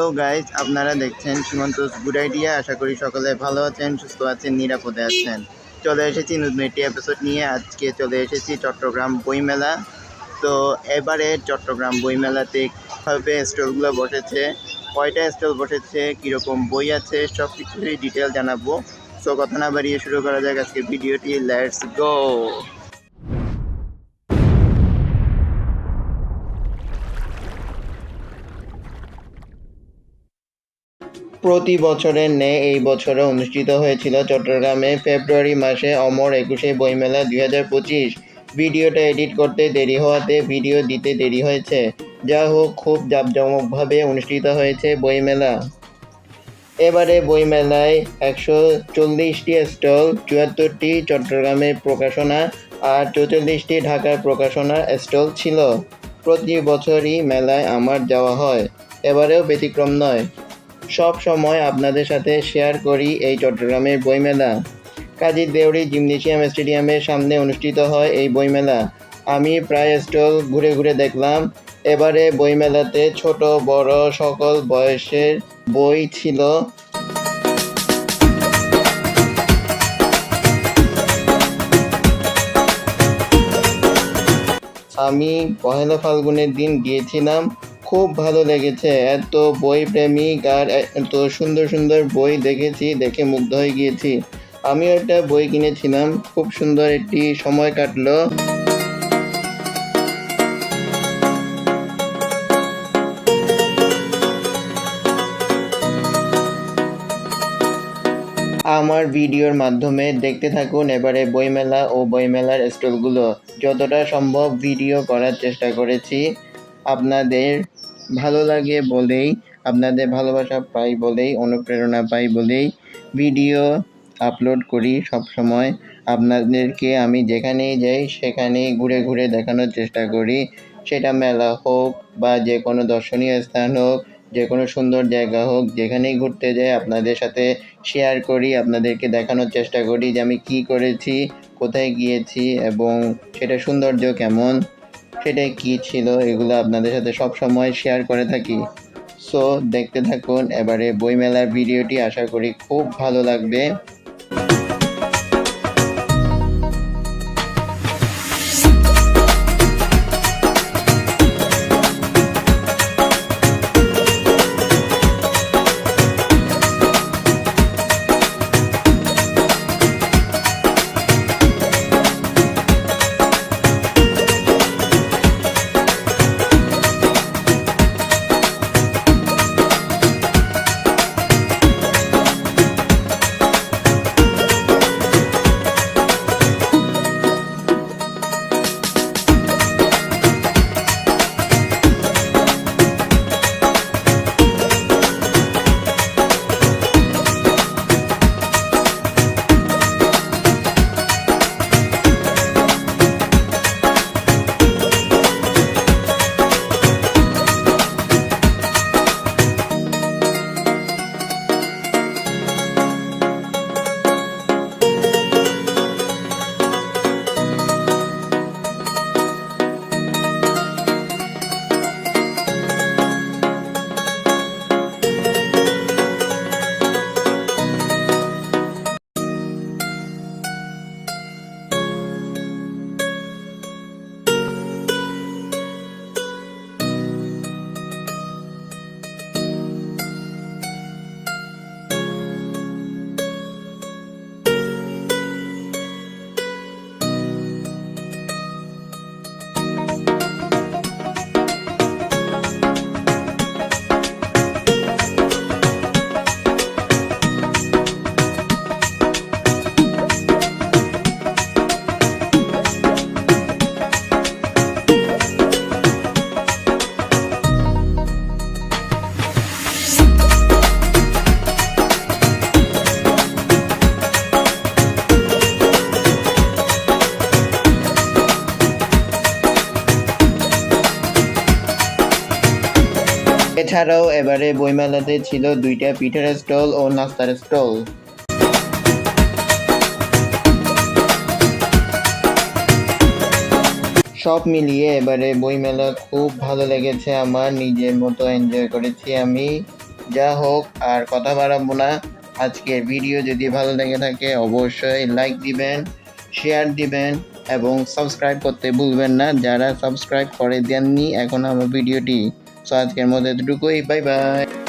Hello guys, আপনারা দেখছেন সীমান্তস good idea. আশা করি সকলে ভালো আছেন, সুস্থ আছেন, নিরাপদে আছেন। চলে এসেছি নতুন একটি এপিসোড নিয়ে। আজকে চলে এসেছি চট্টগ্রাম বইমেলা। তো এবারে চট্টগ্রাম বইমেলাতে কীভাবে স্টলগুলো বসেছে, কয়টা স্টল বসেছে, কীরকম বই আছে, সব কিছুই ডিটেল জানাবো। সো কথা না বাড়িয়ে শুরু করা যাক আজকে ভিডিওটি। Let's go. প্রতি বছরের ন্যায় এই বছরও অনুষ্ঠিত হয়েছিল চট্টগ্রামে ফেব্রুয়ারি মাসে অমর ২১শে বইমেলা ২০২৫। ভিডিওটা এডিট করতে দেরি হওয়াতে ভিডিও দিতে দেরি হয়েছে। যা হোক, খুব জাঁকজমকভাবে অনুষ্ঠিত হয়েছে বইমেলা। এবারে বইমেলায় ১৪০টি স্টল, ৭৪টি চট্টগ্রামের প্রকাশনা আর ৪৪টি ঢাকার প্রকাশনার স্টল ছিল। প্রতি বছরই মেলায় আমার যাওয়া হয়, এবারেও ব্যতিক্রম নয়। সব সময় আপনাদের সাথে শেয়ার করি এই চট্টগ্রামের বইমেলা। কাজী দেউরি জিমনেশিয়াম স্টেডিয়ামের সামনে অনুষ্ঠিত হয় এই বইমেলা। আমি প্রায় স্টল ঘুরে ঘুরে দেখলাম। এবারে বইমেলাতে ছোট বড় সকল বয়সের বই ছিল। আমি পহেলা ফাল্গুনের দিন গিয়েছিলাম, খুব ভালো লেগেছে। এত বই প্রেমিক আর এত সুন্দর সুন্দর বই দেখেছি, দেখে মুগ্ধ হয়ে গিয়েছি। আমিও একটা বই কিনেছিলাম, খুব সুন্দর একটি সময় কাটলো। আমার ভিডিওর মাধ্যমে দেখতে থাকুন এবারে বইমেলা ও বইমেলার স্টলগুলো। যতটা সম্ভব ভিডিও করার চেষ্টা করেছি। আপনাদের ভালো লাগে বলেই, আপনাদের ভালোবাসা পাই বলেই, অনুপ্রেরণা পাই বলেই ভিডিও আপলোড করি সব সময়। আপনাদেরকে আমি যেখানেই যাই সেখানেই ঘুরে ঘুরে দেখানোর চেষ্টা করি। সেটা মেলা হোক বা যে কোনো দর্শনীয় স্থান হোক, যে কোনো সুন্দর জায়গা হোক, যেখানেই ঘুরতে যাই আপনাদের সাথে শেয়ার করি, আপনাদেরকে দেখানোর চেষ্টা করি যে আমি কী করেছি, কোথায় গিয়েছি এবং সেটা সৌন্দর্য কেমন, সেটাই কী ছিল, এগুলো আপনাদের সাথে সব সময় শেয়ার করে থাকি। সো দেখতে থাকুন এবারে বইমেলার ভিডিওটি, আশা করি খুব ভালো লাগবে। এছাড়াও এবারে বইমেলাতে ছিল 2টা পিঠার স্টল ও নাস্তার স্টল। সব মিলিয়ে এবারে বইমেলা খুব ভালো লেগেছে আমার, নিজের মতো এনজয় করেছি আমি। যা হোক আর কথা বাড়াবো না, আজকের ভিডিও যদি ভালো লেগে থাকে অবশ্যই লাইক দিবেন, শেয়ার দিবেন এবং সাবস্ক্রাইব করতে ভুলবেন না যারা সাবস্ক্রাইব করে দেননি এখন আমার ভিডিওটি। সো আজকের মতো এতটুকুই, বাই বাই।